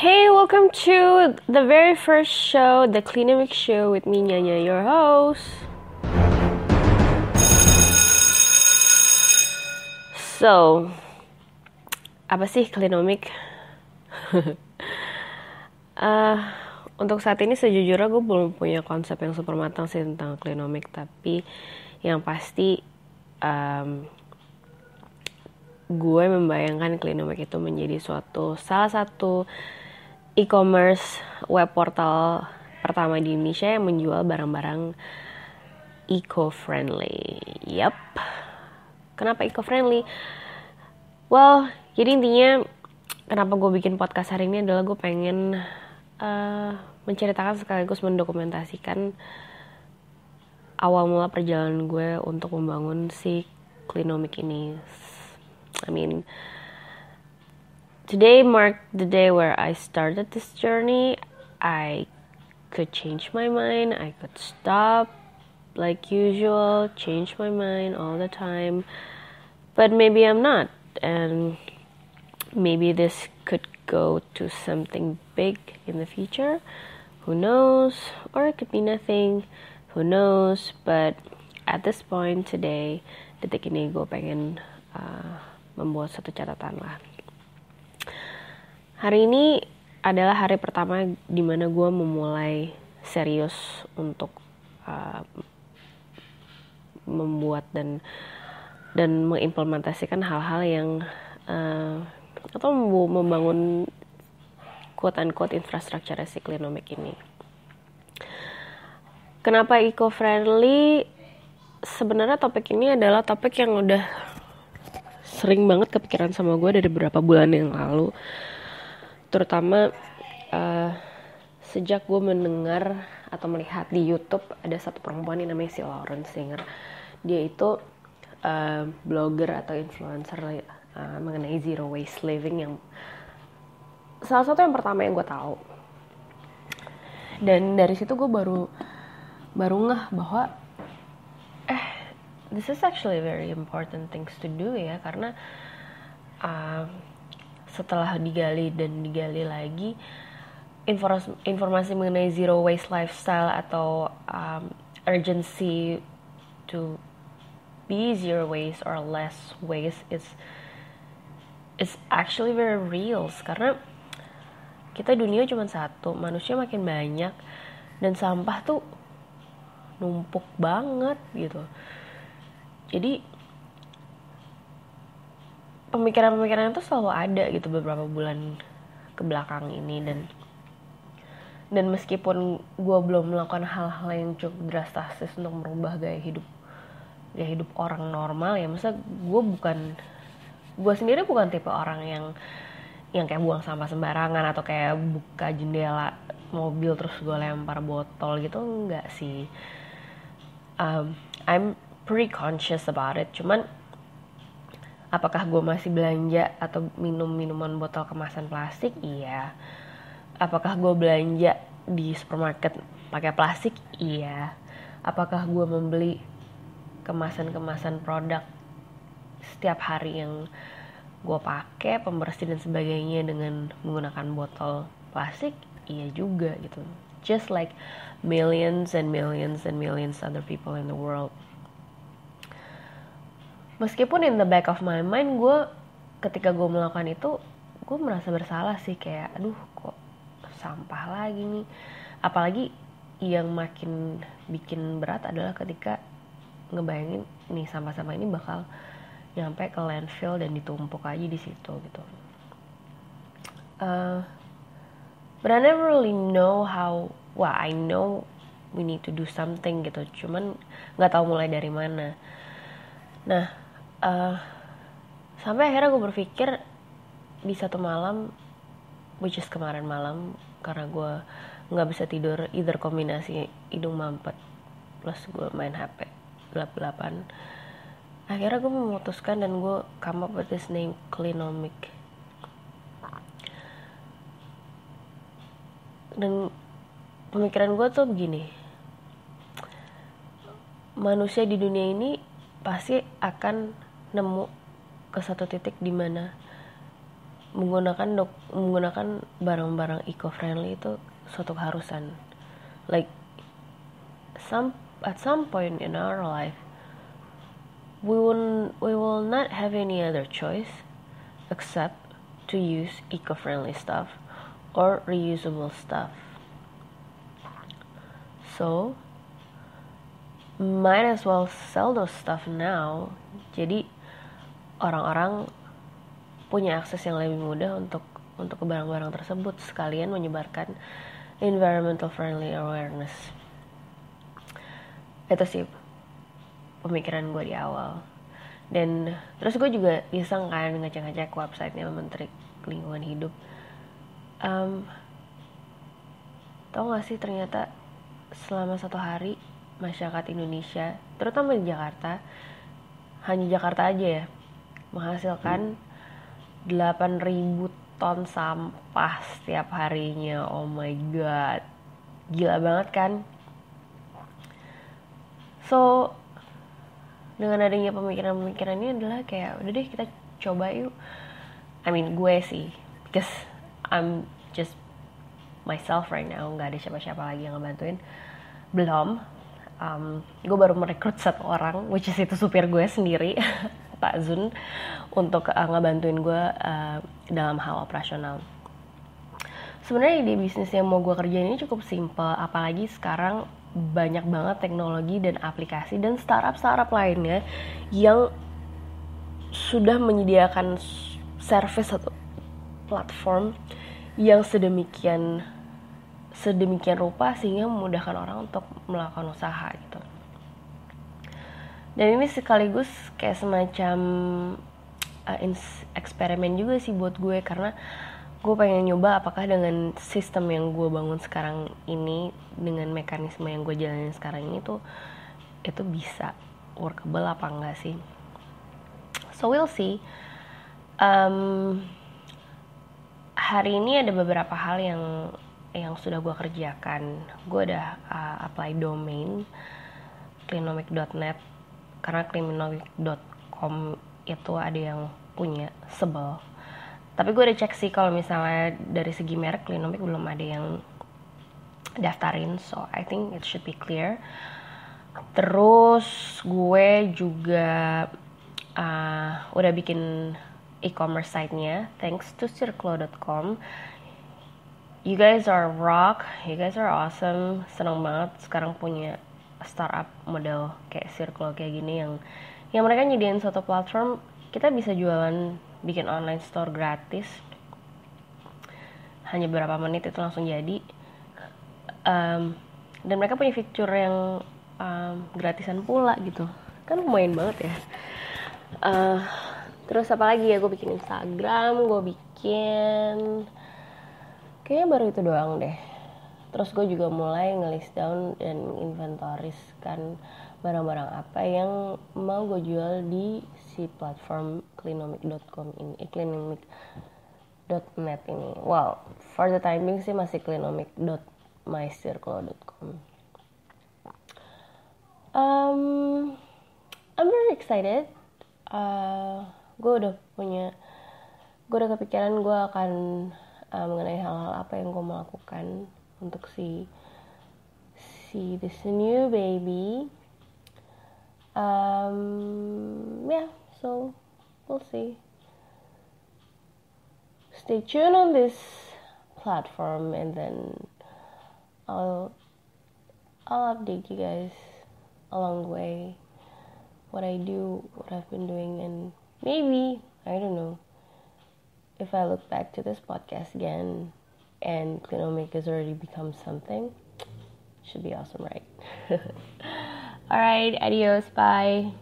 Hey, welcome to the very first show, the Clinomic Show with me, Nyanya, your host. So, apa sih Clinomic? Untuk saat ini sejujurnya gue belum punya konsep yang super matang sih tentang Clinomic, tapi yang pasti gue membayangkan Clinomic itu menjadi salah satu e-commerce web portal pertama di Indonesia yang menjual barang-barang eco-friendly. Yup. Kenapa eco-friendly? Well, jadi intinya kenapa gue bikin podcast hari ini adalah gue pengen menceritakan sekaligus mendokumentasikan awal mula perjalanan gue untuk membangun si Clinomic ini. I mean, today marked the day where I started this journey. I could change my mind, I could stop like usual, change my mind all the time, but maybe I'm not, and maybe this could go to something big in the future. Who knows? Or it could be nothing. Who knows? But at this point today, detik ini gue pengen membuat satu catatan lah. Hari ini adalah hari pertama di mana gue memulai serius untuk membuat dan mengimplementasikan hal-hal yang atau membangun quote-unquote infrastruktur si Clinomic ini. Kenapa eco-friendly? Sebenarnya topik ini adalah topik yang udah sering banget kepikiran sama gue dari beberapa bulan yang lalu. Terutama sejak gue mendengar atau melihat di YouTube ada satu perempuan yang namanya si Lauren Singer. Dia itu blogger atau influencer mengenai zero waste living yang salah satu yang pertama yang gue tahu. Dan dari situ gue baru ngeh bahwa this is actually very important things to do ya, karena setelah digali lagi informasi mengenai zero waste lifestyle atau urgency to be zero waste or less waste is actually very real, karena kita dunia cuma satu, manusia makin banyak dan sampah tuh numpuk banget gitu. Jadi pemikiran-pemikiran itu selalu ada gitu beberapa bulan ke belakang ini, dan meskipun gue belum melakukan hal-hal yang cukup drastis untuk merubah gaya hidup orang normal ya, maksudnya gue sendiri bukan tipe orang yang kayak buang sampah sembarangan atau kayak buka jendela mobil terus gue lempar botol gitu, enggak sih. I'm pretty conscious about it. Cuman apakah gue masih belanja atau minum minuman botol kemasan plastik? Iya. Apakah gue belanja di supermarket pakai plastik? Iya. Apakah gue membeli kemasan-kemasan produk setiap hari yang gue pakai, pembersih dan sebagainya dengan menggunakan botol plastik? Iya juga gitu. Just like millions and millions and millions other people in the world. Meskipun in the back of my mind ketika gue melakukan itu, gue merasa bersalah sih, kayak aduh kok sampah lagi nih. Apalagi yang makin bikin berat adalah ketika ngebayangin nih sampah-sampah ini bakal nyampe ke landfill dan ditumpuk aja di situ gitu. But I never really know how. I know we need to do something gitu, cuman nggak tahu mulai dari mana. Nah, sampai akhirnya gue berpikir di satu malam, which is kemarin malam, karena gue nggak bisa tidur, either kombinasi hidung mampet plus gue main HP gelap-gelapan. Akhirnya gue memutuskan dan gue come up with this name Clinomic. Dan pemikiran gue tuh begini, manusia di dunia ini pasti akan nemu ke satu titik di mana menggunakan barang-barang eco-friendly itu suatu keharusan. Like at some point in our life, we will not have any other choice except to use eco-friendly stuff or reusable stuff. So might as well sell those stuff now. Jadi orang-orang punya akses yang lebih mudah untuk ke barang-barang tersebut, sekalian menyebarkan environmental friendly awareness. Itu sih pemikiran gue di awal. Dan terus gue juga iseng kan ngecek-ngecek websitenya Menteri Lingkungan Hidup. Tau gak sih, ternyata selama 1 hari masyarakat Indonesia, terutama di Jakarta, hanya Jakarta aja ya, menghasilkan 8.000 ton sampah setiap harinya. Oh my god, gila banget kan. So dengan adanya pemikiran-pemikiran ini adalah kayak udah deh kita coba yuk. I mean gue sih, because I'm just myself right now, nggak ada siapa-siapa lagi yang ngebantuin. Belum. Gue baru merekrut 1 orang, which is itu supir gue sendiri, Pak Zun, untuk ngebantuin gue dalam hal operasional. Sebenarnya ide bisnis yang mau gue kerjain ini cukup simple, apalagi sekarang banyak banget teknologi dan aplikasi dan startup lainnya yang sudah menyediakan service atau platform yang sedemikian rupa sehingga memudahkan orang untuk melakukan usaha gitu. Dan ini sekaligus kayak semacam eksperimen juga sih buat gue, karena gue pengen nyoba apakah dengan sistem yang gue bangun sekarang ini, dengan mekanisme yang gue jalanin sekarang ini tuh itu bisa workable apa enggak sih. So we'll see. Hari ini ada beberapa hal yang sudah gue kerjakan. Gue udah apply domain clinomic.net, karena clinomic.com itu ada yang punya, sebel. Tapi gue udah cek sih kalau misalnya dari segi merek Clinomic belum ada yang daftarin, so I think it should be clear. Terus gue juga udah bikin e-commerce site-nya, thanks to circlo.com. You guys are rock, you guys are awesome. Seneng banget sekarang punya startup model kayak Circlo kayak gini yang mereka nyediain suatu platform, kita bisa jualan, bikin online store gratis, hanya beberapa menit itu langsung jadi. Dan mereka punya fitur yang gratisan pula gitu, kan lumayan banget ya. Terus apa lagi ya, gue bikin Instagram, gue bikin kayaknya baru itu doang deh. Terus gue juga mulai nge-list down dan inventoriskan barang-barang apa yang mau gue jual di si platform clinomic.com ini, clinomic.net ini. Well, for the time being sih masih clinomic.mycirclo.com. I'm very excited. Gue udah kepikiran gue akan mengenai hal-hal apa yang gue mau lakukan untuk si this new baby. Yeah, so we'll see. Stay tuned on this platform, and then I'll update you guys along the way what I do, what I've been doing, and maybe, I don't know, if I look back to this podcast again and Clinomic has already become something, should be awesome, right? Alright, adios, bye.